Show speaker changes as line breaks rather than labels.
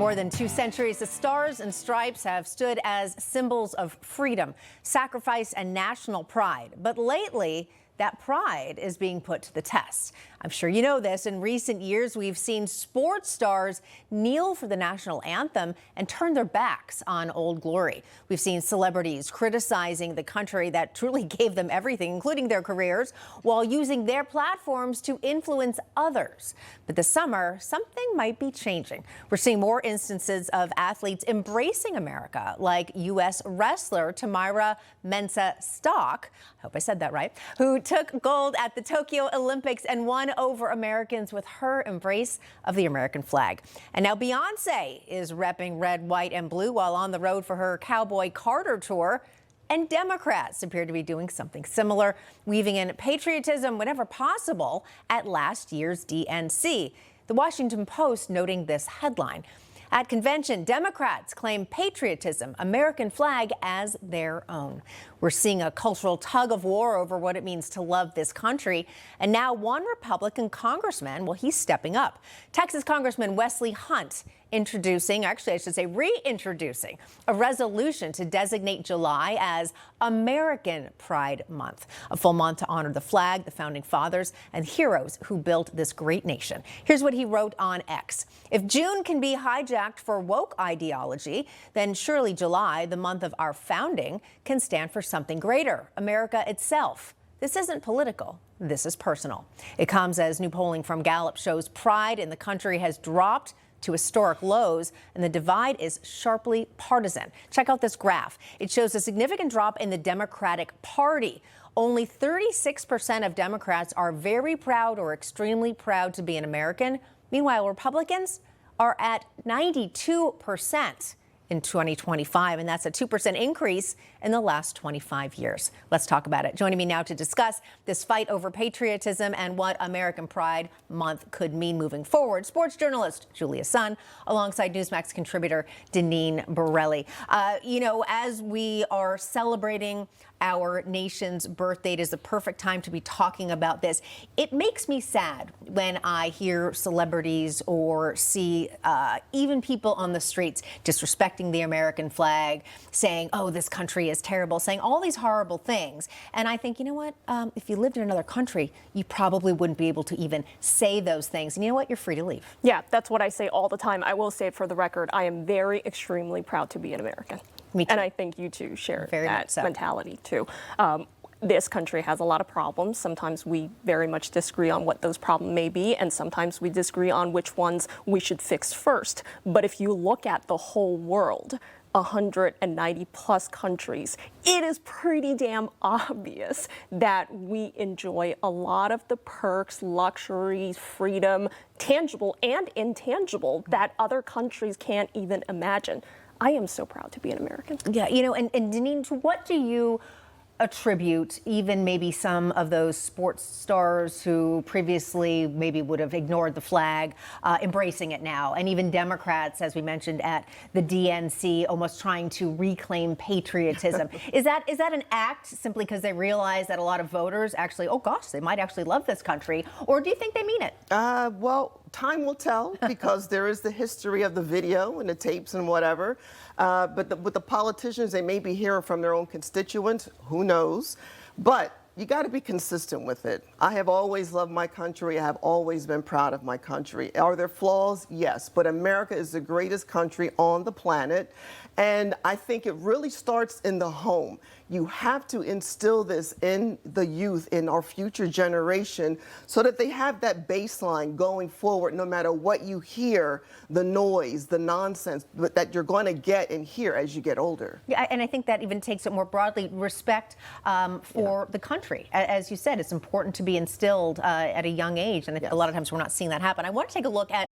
more than 2 centuries, the Stars and Stripes have stood as symbols of freedom, sacrifice, and national pride. But lately, that pride is being put to the test. I'm sure you know this. In recent years, we've seen sports stars kneel for the national anthem and turn their backs on Old Glory. We've seen celebrities criticizing the country that truly gave them everything, including their careers, while using their platforms to influence others. But this summer, something might be changing. We're seeing more instances of athletes embracing America, like U.S. wrestler Tamyra Mensah-Stock, I hope I said that right, who took gold at the Tokyo Olympics and won over Americans with her embrace of the American flag. And now Beyonce is repping red, white, and blue while on the road for her Cowboy Carter tour. And Democrats appear to be doing something similar, weaving in patriotism whenever possible at last year's DNC. The Washington Post noting this headline. At convention, Democrats claim patriotism, American flag, as their own. We're seeing a cultural tug of war over what it means to love this country. And now one Republican congressman, well, he's stepping up. Texas Congressman Wesley Hunt introducing, actually I should say reintroducing, a resolution to designate July as American Pride Month, a full month to honor the flag, the founding fathers, and heroes who built this great nation. Here's what he wrote on X. If June can be hijacked for woke ideology, then surely July, the month of our founding, can stand for something greater, America itself. This isn't political. This is personal. It comes as new polling from Gallup shows pride in the country has dropped to historic lows, and the divide is sharply partisan. Check out this graph. It shows a significant drop in the Democratic Party. Only 36% of Democrats are very proud or extremely proud to be an American. Meanwhile, Republicans are at 92% in 2025, and that's a 2% increase in the last 25 years. Let's talk about it. Joining me now to discuss this fight over patriotism and what American Pride Month could mean moving forward, sports journalist Julia Sun, alongside Newsmax contributor Deneen Borelli. As we are celebrating our nation's birthday, it is the perfect time to be talking about this. It makes me sad when I hear celebrities or see even people on the streets disrespecting the American flag, saying, oh, this country is terrible, saying all these horrible things. And I think, you know what? If you lived in another country, you probably wouldn't be able to even say those things. And you know what? You're free to leave. Yeah, that's what I say all the time. I will say, for the record, I am very extremely proud to be an American. Me too.
And I think you two share
Very
that
so.
mentality too. This country has a lot of problems. Sometimes we very much disagree on what those problems may be, and sometimes we disagree on which ones we should fix first. But if you look at the whole world, 190 plus countries, it is pretty damn obvious that we enjoy a lot of the perks, luxuries, freedom, tangible and intangible, that other countries can't even imagine. I am so proud to be an American.
Yeah, and Deneen, to what do you attribute even maybe some of those sports stars who previously maybe would have ignored the flag, embracing it now, and even Democrats, as we mentioned at the DNC, almost trying to reclaim patriotism? Is that an act simply because they realize that a lot of voters actually, oh gosh, they might actually love this country, or do you think they mean it?
Well, time will tell, because there is the history of the video and the tapes and whatever. But with the politicians, they may be hearing from their own constituents. Who knows? But you got to be consistent with it. I have always loved my country. I have always been proud of my country. Are there flaws? Yes. But America is the greatest country on the planet. And I think it really starts in the home. You have to instill this in the youth, in our future generation, so that they have that baseline going forward, no matter what you hear, the noise, the nonsense that you're going to get and hear as you get older.
Yeah, and I think that even takes it more broadly, respect for the country. As you said, it's important to be instilled at a young age, and a lot of times we're not seeing that happen. I want to take a look at